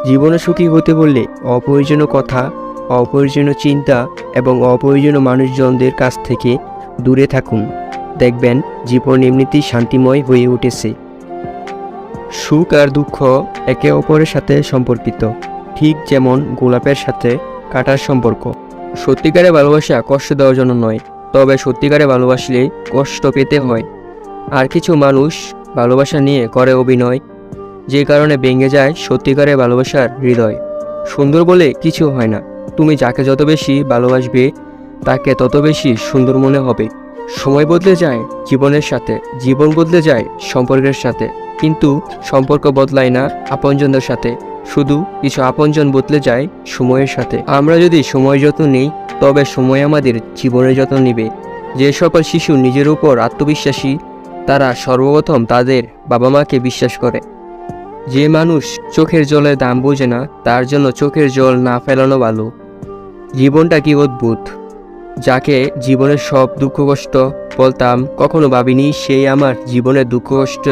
জীবনে সুখী হতে বললে অপ্রয়োজনীয় কথা, অপ্রয়োজনীয় চিন্তা এবং অপ্রয়োজনীয় মানুষজনদের কাছ থেকে দূরে থাকুন। দেখবেন জীবন এমনিতেই শান্তিময় হয়ে উঠেছে। সুখ আর দুঃখ একে অপরের সাথে সম্পর্কিত, ঠিক যেমন গোলাপের সাথে কাঁটার সম্পর্ক। সত্যিকারের ভালোবাসা কষ্ট দেওয়ার জন্য নয়, তবে সত্যিকারে ভালোবাসলে কষ্ট পেতে হয়। আর কিছু মানুষ ভালোবাসা নিয়ে করে অভিনয়, যে কারণে ভেঙে যায় সত্যিকারের ভালোবাসার হৃদয়। সুন্দর বলে কিছু হয় না, তুমি যাকে যত বেশি ভালোবাসবে তাকে তত বেশি সুন্দর মনে হবে। সময় বদলে যায় জীবনের সাথে, জীবন বদলে যায় সম্পর্কের সাথে, কিন্তু সম্পর্ক বদলায় না আপনজনদের সাথে। শুধু কিছু আপনজন বদলে যায় সময়ের সাথে। আমরা যদি সময়ের যত্ন নিই, তবে সময় আমাদের জীবনের যত্ন নেবে। যে সকল শিশু নিজের উপর আত্মবিশ্বাসী, তারা সর্বপ্রথম তাদের বাবা মাকে বিশ্বাস করে। যে মানুষ চোখের জলের দাম বোঝে না, তার জন্য চোখের জল না ফেলানো ভালো। জীবনটা কি অদ্ভুত! যাকে জীবনের সব দুঃখ কষ্ট বলতাম, কখনো ভাবিনি সেই আমার জীবনের দুঃখ কষ্ট